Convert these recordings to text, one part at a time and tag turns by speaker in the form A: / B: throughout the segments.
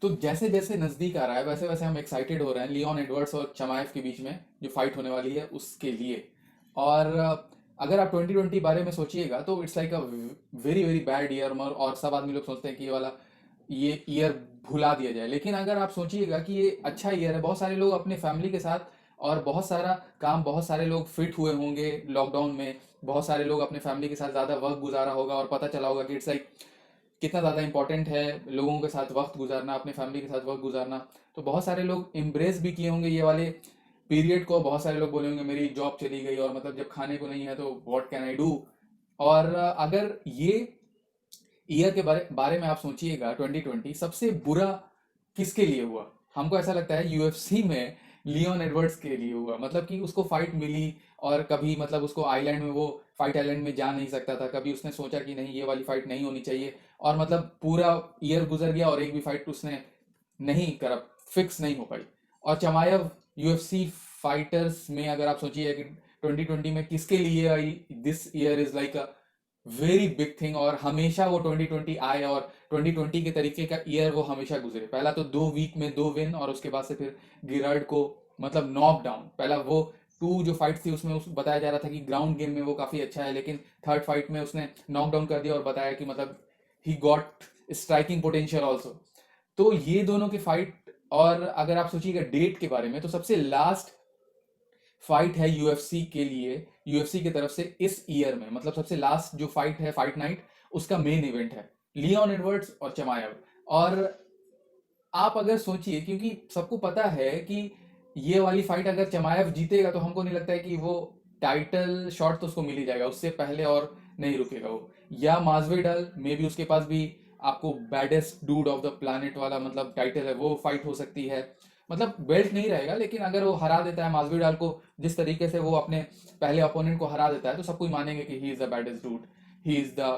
A: तो जैसे जैसे नजदीक आ रहा है वैसे वैसे हम एक्साइटेड हो रहे हैं लियोन एडवर्ड्स और चमाएव के बीच में जो फाइट होने वाली है उसके लिए। और अगर आप 2020 बारे में सोचिएगा तो it's like a very very bad year. और सब आदमी लोग सोचते हैं कि ये ईयर भुला दिया जाए, लेकिन अगर आप सोचिएगा कि ये अच्छा ईयर है, बहुत सारे लोग अपने फैमिली के साथ और बहुत सारा काम, बहुत सारे लोग फिट हुए होंगे लॉकडाउन में, बहुत सारे लोग अपने फैमिली के साथ ज़्यादा वक्त गुजारा होगा और पता चला होगा कि इट्स लाइक कितना ज़्यादा इंपॉर्टेंट है लोगों के साथ वक्त गुजारना, अपने फैमिली के साथ वक्त गुजारना। तो बहुत सारे लोग एम्ब्रेस भी किए होंगे ये वाले पीरियड को। बहुत सारे लोग बोले होंगे मेरी जॉब चली गई और मतलब जब खाने को नहीं है तो व्हाट कैन आई डू। और अगर ये ईयर के बारे में आप सोचिएगा 2020 सबसे बुरा किसके लिए हुआ? हमको ऐसा लगता है यूएफसी में लियोन एडवर्ड्स के लिए हुआ। मतलब कि उसको फाइट मिली और कभी मतलब उसको आइलैंड में, वो फाइट आइलैंड में जा नहीं सकता था, कभी उसने सोचा कि नहीं ये वाली फाइट नहीं होनी चाहिए, और मतलब पूरा ईयर गुजर गया और एक भी फाइट उसने नहीं करा, फिक्स नहीं हो पाई। और चमायव यूएफसी फाइटर्स में अगर आप सोचिए कि 2020 में किसके लिए आई, this year is like a very big thing. और हमेशा वो 2020 आए और 2020 के तरीके का ईयर वो हमेशा गुजरे। पहला तो 2 वीक में 2 विन और उसके बाद से फिर गिरार्ड को मतलब नॉक डाउन। पहला वो टू जो फाइट थी उसमें बताया जा रहा था कि ग्राउंड गेम में वो काफी अच्छा है, लेकिन थर्ड फाइट में उसने नॉक डाउन कर दिया और बताया कि मतलब he got striking potential also. तो ये दोनों की फाइट। और अगर आप सोचिएगा डेट के बारे में तो सबसे लास्ट फाइट है यूएफसी के लिए, यूएफसी की तरफ से इस ईयर में, मतलब सबसे लास्ट जो फाइट है, फाइट नाइट, उसका मेन इवेंट है लियोन एडवर्ड्स और चमायव। और आप अगर सोचिए, क्योंकि सबको पता है कि ये वाली फाइट अगर चमायव जीतेगा तो हमको नहीं लगता है कि वो टाइटल शॉट तो उसको मिल ही जाएगा उससे पहले और नहीं रुकेगा वो। या माजविडल मे भी उसके पास भी आपको baddest dude of the planet वाला मतलब टाइटल है, वो फाइट हो सकती है। मतलब बेल्ट नहीं रहेगा, लेकिन अगर वो हरा देता है माजविडल को जिस तरीके से वो अपने पहले अपोनेंट को हरा देता है तो सब कोई मानेंगे कि he is the baddest dude, he is the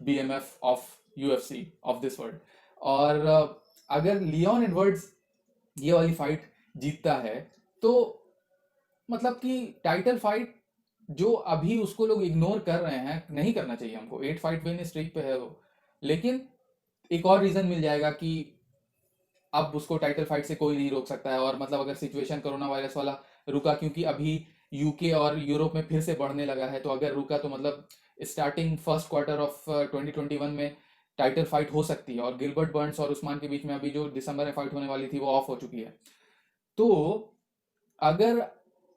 A: BMF of UFC of this world. और अगर लियोन एडवर्ड्स ये वाली फाइट जीतता है तो मतलब कि टाइटल फाइट जो अभी उसको लोग इग्नोर कर रहे हैं, नहीं करना चाहिए हमको, 8 फाइट विन स्ट्रीक पे है वो, लेकिन एक और रीजन मिल जाएगा कि अब उसको टाइटल फाइट से कोई नहीं रोक सकता है। और मतलब अगर सिचुएशन कोरोना वायरस वाला रुका, क्योंकि अभी यूके और यूरोप में फिर से बढ़ने लगा है, तो अगर रुका तो मतलब स्टार्टिंग फर्स्ट क्वार्टर ऑफ 2021 में टाइटल फाइट हो सकती है। और गिलबर्ट बर्न्स और उस्मान के बीच में अभी जो दिसंबर में फाइट होने वाली थी वो ऑफ हो चुकी है। तो अगर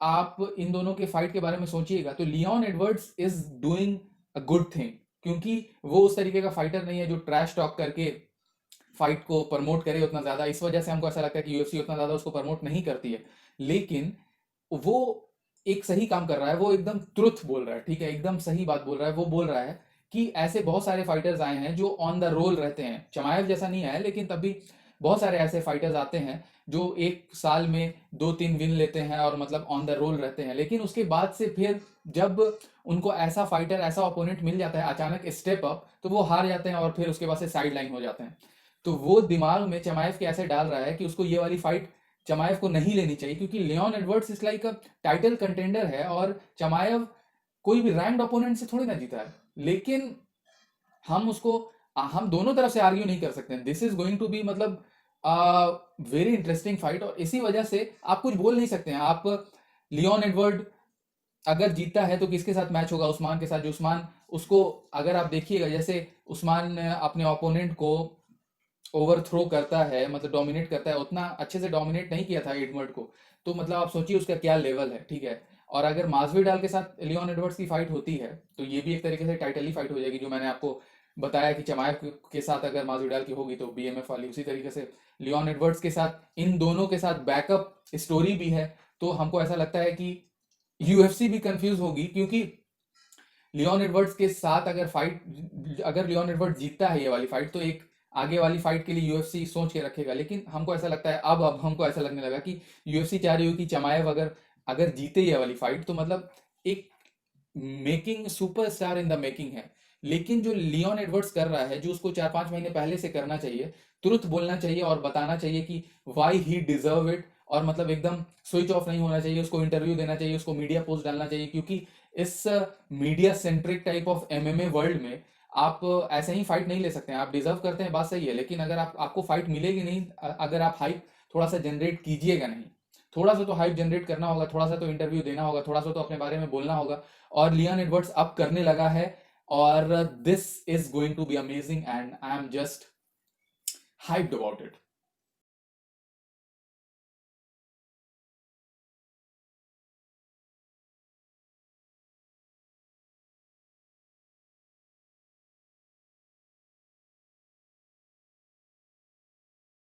A: आप इन दोनों के फाइट के बारे में सोचिएगा तो Leon Edwards is doing a good thing, क्योंकि वो उस तरीके का फाइटर नहीं है जो ट्रैश टॉक करके फाइट को प्रमोट करे उतना ज्यादा। इस वजह से हमको ऐसा लगता है कि यूएफसी उतना ज्यादा उसको प्रमोट नहीं करती है, लेकिन वो एक सही काम कर रहा है। वो एकदम ट्रुथ बोल रहा है, ठीक है, एकदम सही बात बोल रहा है। वो बोल रहा है कि ऐसे बहुत सारे फाइटर्स आए हैं जो ऑन द रोल रहते हैं, चमायव जैसा नहीं आया लेकिन तब भी बहुत सारे ऐसे फाइटर्स आते हैं जो एक साल में 2-3 विन लेते हैं और मतलब ऑन द रोल रहते हैं, लेकिन उसके बाद से फिर जब उनको ऐसा फाइटर, ऐसा ओपोनेंट मिल जाता है अचानक स्टेप अप, तो वो हार जाते हैं और फिर उसके बाद से साइड लाइन हो जाते हैं। तो वो दिमाग में चमायव के ऐसे डाल रहा है कि उसको ये वाली फाइट चमायव को नहीं लेनी चाहिए, क्योंकि Leon Edwards is like a title contender है और चमायव कोई भी रैंक्ड ओपोनेंट से थोड़ी ना जीता है। लेकिन हम उसको, हम दोनों तरफ से आर्ग्यू नहीं कर सकते। This is going to be मतलब वेरी इंटरेस्टिंग फाइट, और इसी वजह से आप कुछ बोल नहीं सकते हैं। आप लियोन एडवर्ड अगर जीतता है तो किसके साथ मैच होगा? उस्मान के साथ। जो उस्मान, उसको अगर आप देखिएगा जैसे उस्मान अपने ओपोनेंट को ओवरथ्रो करता है, मतलब डोमिनेट करता है, उतना अच्छे से डोमिनेट नहीं किया था एडवर्ड को। तो मतलब आप सोचिए उसका क्या लेवल है, ठीक है। और अगर मास्विडाल के साथ लियोन एडवर्ड्स की फाइट होती है तो ये भी एक तरीके से टाइटल ही फाइट हो जाएगी, जो मैंने आपको बताया कि चमायव के साथ अगर मास्विडाल की होगी तो बीएमएफ वाली, उसी तरीके से लियोन एडवर्ड्स के साथ इन दोनों के साथ बैकअप स्टोरी भी है। तो हमको ऐसा लगता है कि यूएफसी भी कंफ्यूज होगी, क्योंकि लियोन एडवर्ड्स के साथ अगर फाइट, अगर लियोन एडवर्ड्स जीतता है ये वाली फाइट, तो एक आगे वाली फाइट के लिए यूएफसी सोच के रखेगा। लेकिन हमको ऐसा लगता है, अब हमको ऐसा लगने लगा कि यूएफसी चाह रही हो कि चमायव अगर अगर जीते ये वाली फाइट तो मतलब एक making superstar in the making है। लेकिन जो लियोन एडवर्ड्स कर रहा है, जो उसको 4-5 महीने पहले से करना चाहिए, तुरंत बोलना चाहिए और बताना चाहिए कि वाई ही डिजर्व इट। और मतलब एकदम स्विच ऑफ नहीं होना चाहिए, उसको इंटरव्यू देना चाहिए, उसको मीडिया पोस्ट डालना चाहिए, क्योंकि इस media centric type of MMA world में आप ऐसे ही फाइट नहीं ले सकते हैं, आप डिजर्व करते हैं, बात सही है, लेकिन अगर आपको फाइट मिलेगी नहीं अगर आप हाइप थोड़ा सा जनरेट कीजिएगा नहीं। थोड़ा सा तो हाइप जनरेट करना होगा, थोड़ा सा तो इंटरव्यू देना होगा, थोड़ा सा तो अपने बारे में बोलना होगा। और लियोन एडवर्ड्स अब करने लगा है, और this is going to be amazing and I am just hyped about it.